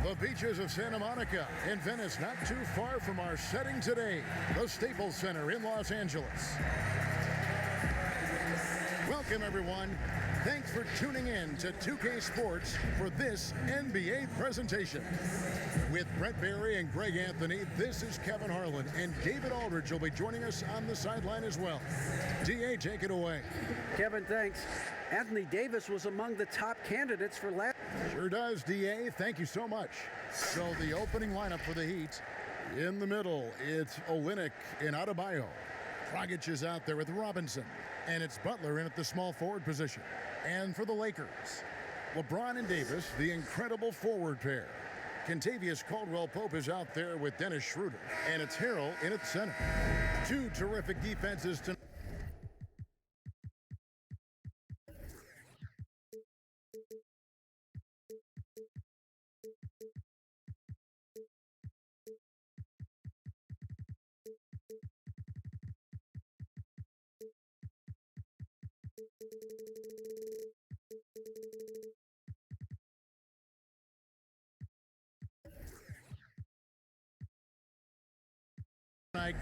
The beaches of Santa Monica and Venice, not too far from our setting today, the Staples Center in Los Angeles. Welcome, everyone. Thanks for tuning in to 2K Sports for this NBA presentation. With Brett Barry and Greg Anthony, this is Kevin Harlan, and David Aldridge will be joining us on the sideline as well. DA, take it away. Kevin, thanks. Anthony Davis was among the top candidates for last. Sure does, DA. Thank you so much. So the opening lineup for the Heat. In the middle, it's Olynyk and Adebayo. Dragic is out there with Robinson. And it's Butler in at the small forward position. And for the Lakers, LeBron and Davis, the incredible forward pair. Kentavious Caldwell-Pope is out there with Dennis Schroeder. And it's Harrell in at center. Two terrific defenses tonight.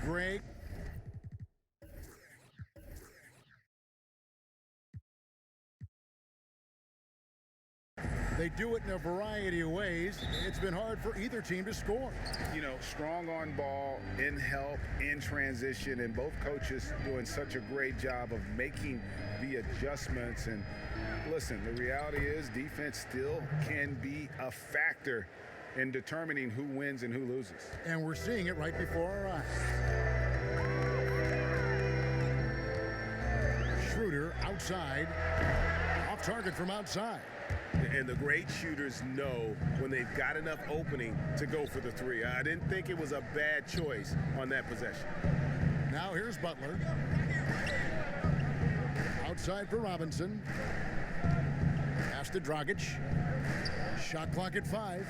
Greg. They do it in a variety of ways. It's been hard for either team to score. You know, strong on ball, in help, in transition, and both coaches doing such a great job of making the adjustments. And listen, the reality is defense still can be a factor in determining who wins and who loses. And we're seeing it right before our eyes. Schroeder outside, off target from outside. And the great shooters know when they've got enough opening to go for the three. I didn't think it was a bad choice on that possession. Now here's Butler. Outside for Robinson. Pass to Dragic. Shot clock at 5.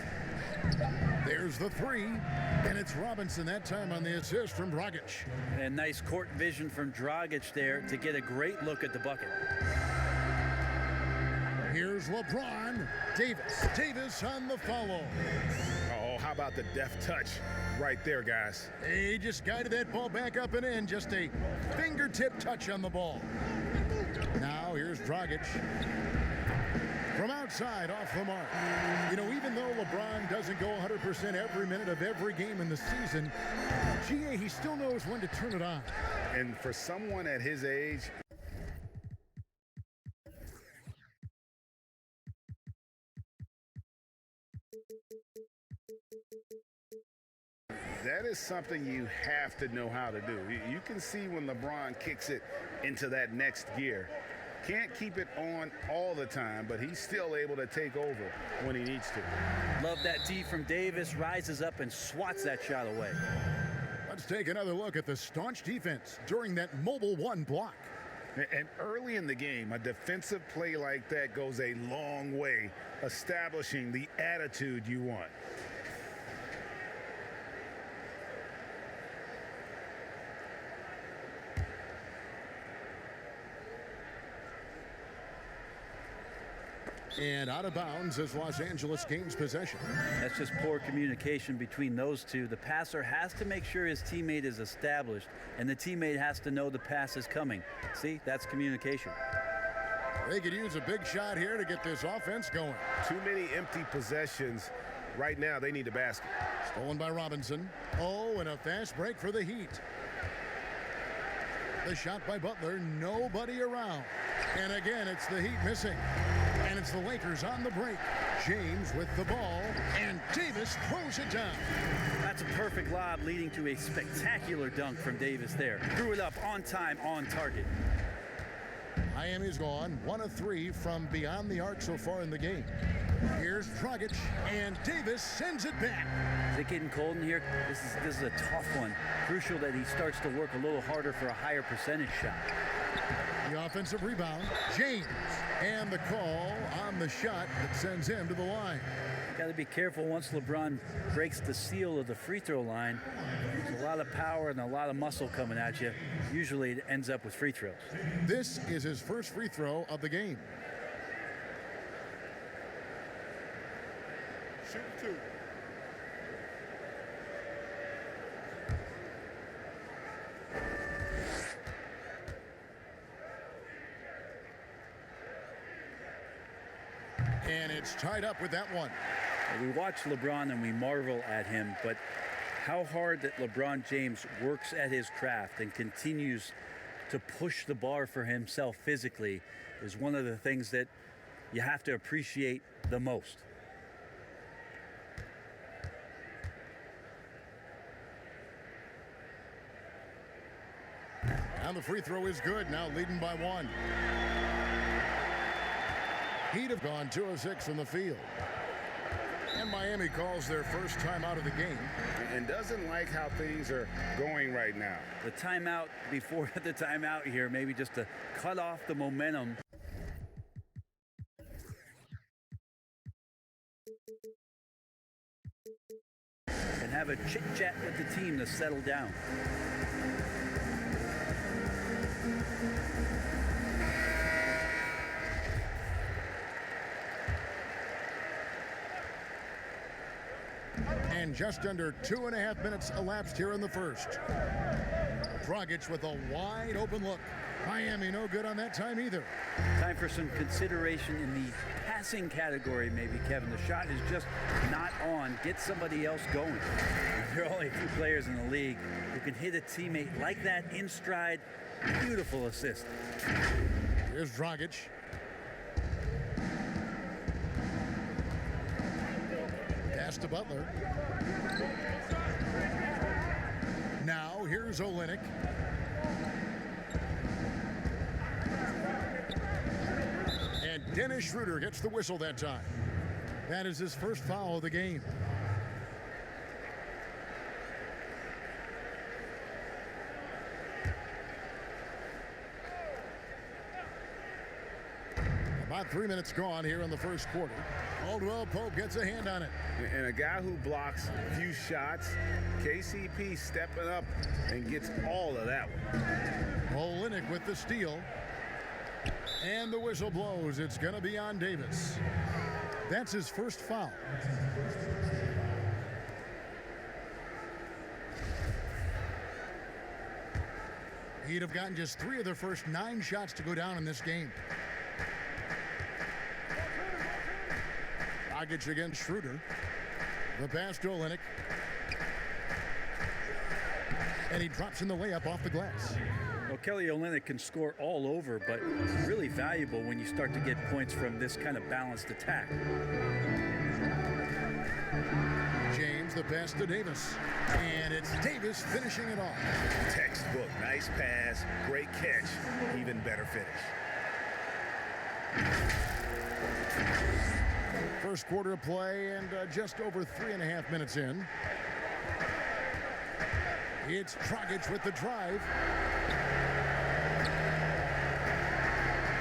There's the three, and it's Robinson that time on the assist from Dragic. And nice court vision from Dragic there to get a great look at the bucket. Here's LeBron. Davis on the follow. Oh, how about the deft touch right there, guys? He just guided that ball back up and in. Just a fingertip touch on the ball. Now here's Dragic. From outside, off the mark. You know, even though LeBron doesn't go 100% every minute of every game in the season, GA, he still knows when to turn it on. And for someone at his age, that is something you have to know how to do. You can see when LeBron kicks it into that next gear. Can't keep it on all the time, but he's still able to take over when he needs to. Love that D from Davis, rises up and swats that shot away. Let's take another look at the staunch defense during that mobile one block. And early in the game, a defensive play like that goes a long way, establishing the attitude you want. And out of bounds as Los Angeles gains possession. That's just poor communication between those two. The passer has to make sure his teammate is established, and the teammate has to know the pass is coming. See, that's communication. They could use a big shot here to get this offense going. Too many empty possessions. Right now, they need a basket. Stolen by Robinson. Oh, and a fast break for the Heat. The shot by Butler, nobody around. And again, it's the Heat missing. And it's the Lakers on the break. James with the ball, and Davis throws it down. That's a perfect lob leading to a spectacular dunk from Davis there. Threw it up on time, on target. Miami's gone 1 of 3 from beyond the arc so far in the game. Here's Dragic, and Davis sends it back. Is it getting cold in here? This is a tough one. Crucial that he starts to work a little harder for a higher percentage shot. The offensive rebound, James, and the call on the shot that sends him to the line. Got to be careful once LeBron breaks the seal of the free throw line. There's a lot of power and a lot of muscle coming at you. Usually it ends up with free throws. This is his first free throw of the game. shoot 2. And it's tied up with that one. We watch LeBron and we marvel at him, but how hard that LeBron James works at his craft and continues to push the bar for himself physically is one of the things that you have to appreciate the most. And the free throw is good, now leading by 1. Heat have gone 2 of 6 from the field. And Miami calls their first time out of the game. And doesn't like how things are going right now. The timeout before the timeout here, maybe just to cut off the momentum. And have a chit-chat with the team to settle down. And just under 2.5 minutes elapsed here in the first. Dragic with a wide open look. Miami no good on that time either. Time for some consideration in the passing category, maybe, Kevin. The shot is just not on. Get somebody else going. There are only a few players in the league who can hit a teammate like that in stride. Beautiful assist. Here's Dragic. Pass to Butler. Now here's Olynyk. And Dennis Schroeder gets the whistle that time. That is his first foul of the game. About 3 minutes gone here in the first quarter. Caldwell Pope gets a hand on it. And a guy who blocks few shots, KCP stepping up and gets all of that one. Olynyk with the steal. And the whistle blows. It's going to be on Deibys. That's his first foul. He'd have gotten just 3 of their first 9 shots to go down in this game. Dragic against Schroeder. The pass to Olynyk. And he drops in the layup off the glass. Well, Kelly Olynyk can score all over, but really valuable when you start to get points from this kind of balanced attack. James, the pass to Davis. And it's Deibys finishing it off. Textbook, nice pass, great catch, even better finish. First quarter of play and just over 3.5 minutes in. It's Dragic with the drive.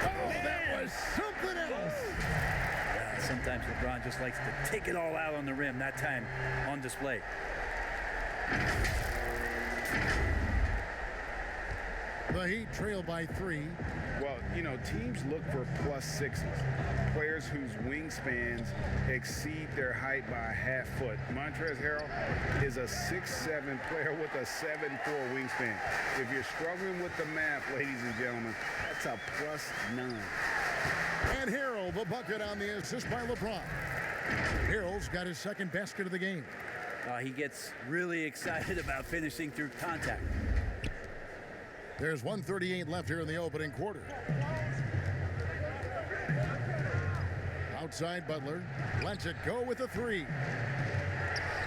Oh, that was something else. Sometimes LeBron just likes to take it all out on the rim, that time on display. The Heat trail by 3. Well, you know, teams look for +6s, players whose wingspans exceed their height by a half foot. Montrezl Harrell is a 6'7" player with a 7'4" wingspan. If you're struggling with the math, ladies and gentlemen, that's a +9. And Harrell, the bucket on the assist by LeBron. Harrell's got his second basket of the game. He gets really excited about finishing through contact. There's 1:38 left here in the opening quarter. Outside Butler. Lets it go with a 3.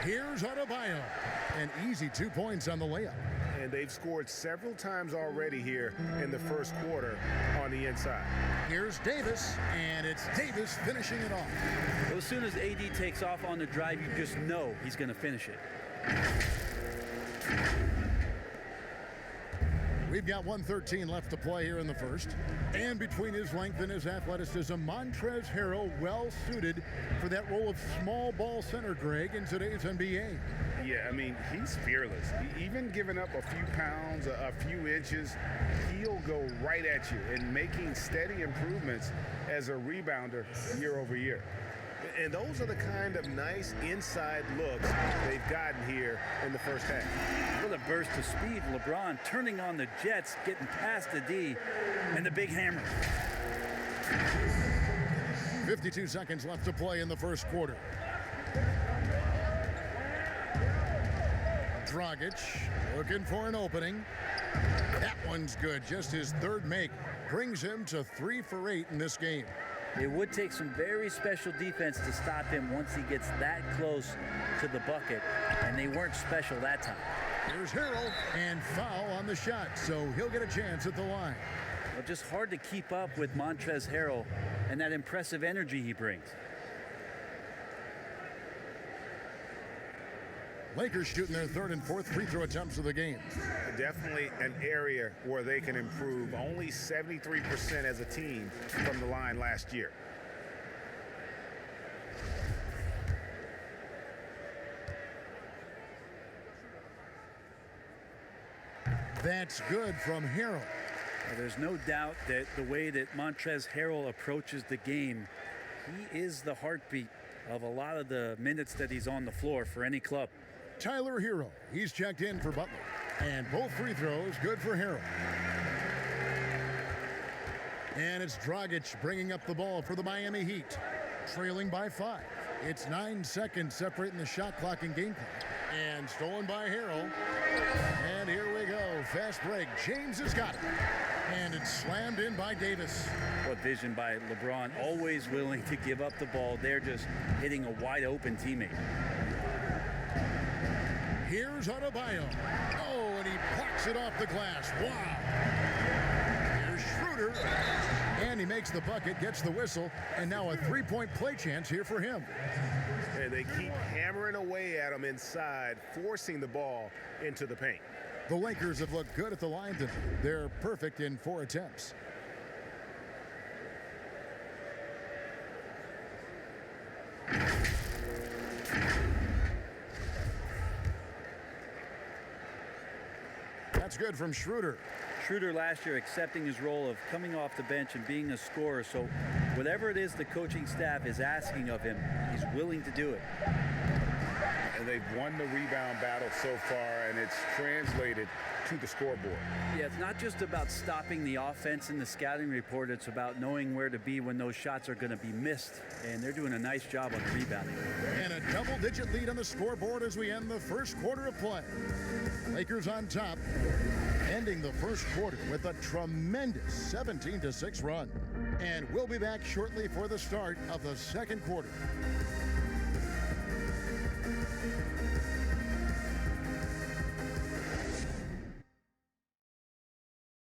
Here's Adebayo. An easy 2 points on the layup. And they've scored several times already here in the first quarter on the inside. Here's Davis, and it's Deibys finishing it off. Well, as soon as AD takes off on the drive, you just know he's going to finish it. We've got 1:13 left to play here in the first. And between his length and his athleticism, Montrezl Harrell well suited for that role of small ball center, Greg, in today's NBA. Yeah, I mean, he's fearless. Even giving up a few pounds, a few inches, he'll go right at you and making steady improvements as a rebounder year over year. And those are the kind of nice inside looks they've gotten here in the first half. What a burst of speed. LeBron turning on the Jets, getting past the D, and the big hammer. 52 seconds left to play in the first quarter. Dragic looking for an opening. That one's good. Just his third make brings him to 3 for 8 in this game. It would take some very special defense to stop him once he gets that close to the bucket, and they weren't special that time. Here's Harrell, and foul on the shot, so he'll get a chance at the line. Well, just hard to keep up with Montrezl Harrell and that impressive energy he brings. Lakers shooting their third and fourth free throw attempts of the game. Definitely an area where they can improve. Only 73% as a team from the line last year. That's good from Harrell. Well, there's no doubt that the way that Montrezl Harrell approaches the game, he is the heartbeat of a lot of the minutes that he's on the floor for any club. Tyler Hero, he's checked in for Butler. And both free throws good for Harrell. And it's Dragic bringing up the ball for the Miami Heat, trailing by 5. It's 9 seconds separating the shot clock and game clock. And stolen by Harrell. And here we go. Fast break. James has got it. And it's slammed in by Deibys. What vision by LeBron, always willing to give up the ball. They're just hitting a wide open teammate. Here's Adebayo. Oh, and he plucks it off the glass. Wow. Here's Schroeder. And he makes the bucket, gets the whistle, and now a three-point play chance here for him. And they keep hammering away at him inside, forcing the ball into the paint. The Lakers have looked good at the line tonight. They're perfect in 4 attempts. That's good from Schroeder. Schroeder last year accepting his role of coming off the bench and being a scorer. So whatever it is the coaching staff is asking of him, he's willing to do it. And they've won the rebound battle so far, and it's translated to the scoreboard. Yeah, it's not just about stopping the offense in the scouting report. It's about knowing where to be when those shots are going to be missed. And they're doing a nice job on the rebounding. And a double-digit lead on the scoreboard as we end the first quarter of play. Lakers on top, ending the first quarter with a tremendous 17-6 run. And we'll be back shortly for the start of the second quarter.